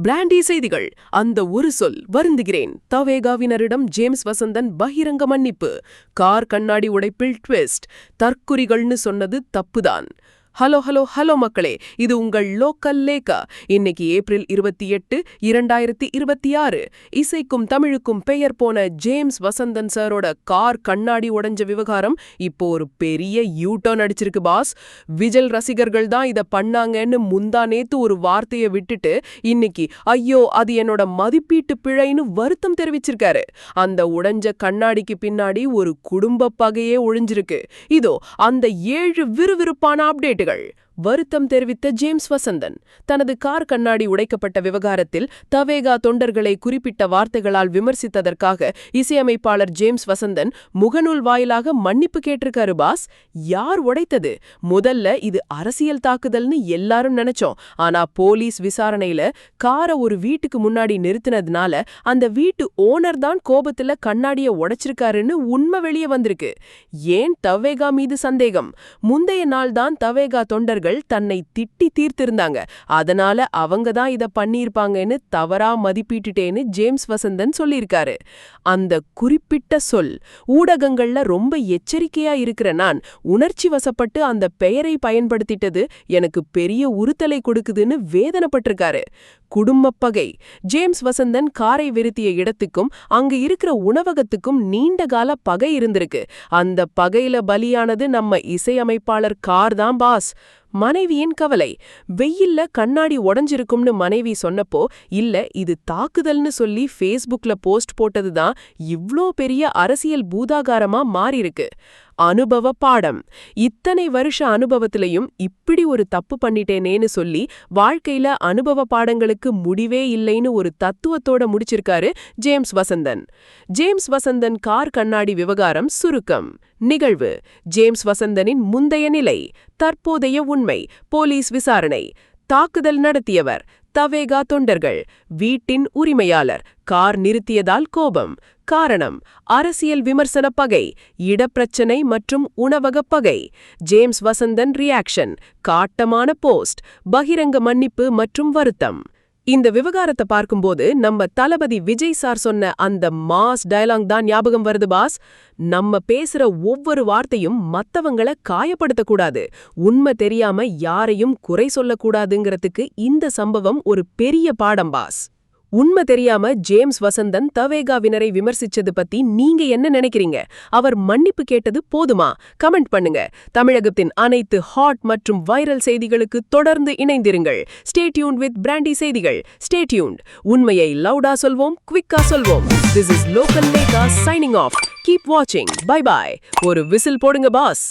Brandy செய்திகள். அந்த ஒரு சொல் வருந்துகிறேன். தவேகாவினரிடம் ஜேம்ஸ் வசந்தன் பகிரங்க மன்னிப்பு. கார் கண்ணாடி உடைப்பில் ட்விஸ்ட். தற்குறிகள்னு சொன்னது தப்புதான். ஹலோ ஹலோ ஹலோ மக்களே, இது உங்கள் லோக்கல் லேக்கா. இன்னைக்கு ஏப்ரல் 28, 2026. இசைக்கும் தமிழுக்கும் பெயர் போன ஜேம்ஸ் வசந்தன் சாரோட கார் கண்ணாடி உடைஞ்ச விவகாரம் இப்போ ஒரு பெரிய யூட்டர்ன் அடிச்சிருக்கு பாஸ். விஜல் ரசிகர்கள் தான் இதை பண்ணாங்கன்னு முந்தா நேத்து ஒரு வார்த்தையை விட்டுட்டு இன்னைக்கு ஐயோ அது என்னோட மதிப்பீட்டு பிழைன்னு வருத்தம் தெரிவிச்சிருக்காரு. அந்த உடைஞ்ச கண்ணாடிக்கு பின்னாடி ஒரு குடும்ப பகையே ஒழிஞ்சிருக்கு. இதோ அந்த 7 விறுவிறுப்பான அப்டேட். வருத்தம் தெரிவித்த ஜேம்ஸ் வசந்தன் தனது கார் கண்ணாடி உடைக்கப்பட்ட விவகாரத்தில் தவேகா தொண்டர்களை குறிப்பிட்ட வார்த்தைகளால் விமர்சித்ததற்காக இசையமைப்பாளர் ஜேம்ஸ் வசந்தன் முகநூல் வாயிலாக மன்னிப்பு கேட்டிருக்காரு பாஸ். யார் உடைத்தது? முதல்ல இது அரசியல் தாக்குதல்னு எல்லாரும் நினைச்சோம். ஆனா போலீஸ் விசாரணையில காரை ஒரு வீட்டுக்கு முன்னாடி நிறுத்தினதுனால அந்த வீட்டு ஓனர் தான் கோபத்துல கண்ணாடிய உடைச்சிருக்காருன்னு உண்மை வெளியே வந்திருக்கு. ஏன் தவேகா மீது சந்தேகம்? முந்தைய நாள் தான் தவேகா தொண்டர்கள் தன்னை திட்டி தீர்த்திருந்தாங்க. அதனால அவங்க தான் இத பண்ணியிருப்பாங்கன்னு தவறா மதிப்பிட்டுட்டேன்னு ஜேம்ஸ் வசந்தன் சொல்லியிருக்காரு. அந்த குறிப்பிட்ட சொல் ஊடகங்கள்ல ரொம்ப எச்சரிக்கையா இருக்கிற நான் உணர்ச்சி வசப்பட்டு அந்த பெயரை பயன்படுத்திட்டது எனக்கு பெரிய உறுத்தலை கொடுக்குதுன்னு வேதனைப்பட்டிருக்காரு. குடும்பப்பகை. ஜேம்ஸ் வசந்தன் காரை விருத்திய இடத்துக்கும் அங்கு இருக்கிற உணவகத்துக்கும் நீண்ட கால பகை இருந்திருக்கு. அந்த பகையில பலியானது நம்ம இசையமைப்பாளர் கார் தான் பாஸ். மனைவியின் கவலை. வெயில்ல கண்ணாடி உடைஞ்சிருக்கும்னு மனைவி சொன்னப்போ இல்ல இது தாக்குதல்னு சொல்லி ஃபேஸ்புக்ல போஸ்ட் போட்டதுதான் இவ்ளோ பெரிய அரசியல் பூதாகாரமா மாறிருக்கு. அனுபவ பாடம். இத்தனை வருஷ அனுபவத்திலையும் இப்படி ஒரு தப்பு பண்ணிட்டேனேன்னு சொல்லி வாழ்க்கையில அனுபவ பாடங்களுக்கு முடிவே இல்லைன்னு ஒரு தத்துவத்தோட முடிச்சிருக்காரு ஜேம்ஸ் வசந்தன். ஜேம்ஸ் வசந்தன் கார் கண்ணாடி விவகாரம் சுருக்கம். நிகழ்வு. ஜேம்ஸ் வசந்தனின் முந்தைய நிலை. தற்போதைய உண்மை. போலீஸ் விசாரணை. தாக்குதல் நடத்தியவர் தவேகா தொண்டர்கள். வீட்டின் உரிமையாளர். கார் நிறுத்தியதால் கோபம். காரணம் அரசியல் விமர்சன பகை, இடப்பிரச்சனை மற்றும் உணவக பகை. ஜேம்ஸ் வசந்தன் ரியாக்ஷன். காட்டமான போஸ்ட், பகிரங்க மன்னிப்பு மற்றும் வருத்தம். இந்த விவகாரத்தை பார்க்கும்போது நம்ம தளபதி விஜய் சார் சொன்ன அந்த மாஸ் டயலாக் தான் ஞாபகம் வருது பாஸ். நம்ம பேசுற ஒவ்வொரு வார்த்தையும் மத்தவங்கள காயப்படுத்தக்கூடாது, உண்மை தெரியாம யாரையும் குறை சொல்லக்கூடாதுங்கிறதுக்கு இந்த சம்பவம் ஒரு பெரிய பாடம் பாஸ். உண்மை தெரியாம ஜேம்ஸ் வசந்தன் தவேகாவினரை விமர்சிச்சது பத்தி நீங்க என்ன நினைக்கிறீங்க? அவர் மன்னிப்பு கேட்டது போதுமா? கமெண்ட் பண்ணுங்க. தமிழகத்தின் அனைத்து ஹாட் மற்றும் வைரல் செய்திகளுக்கு தொடர்ந்து இணைந்திருங்கள். ஸ்டே டியூன்ட் வித் பிராண்டி செய்திகள். Stay tuned. உண்மையை லவுடா சொல்வோம், குவிக்கா சொல்வோம். This is Local Leka signing off. Keep watching. Bye bye. ஒரு விசில் போடுங்க பாஸ்.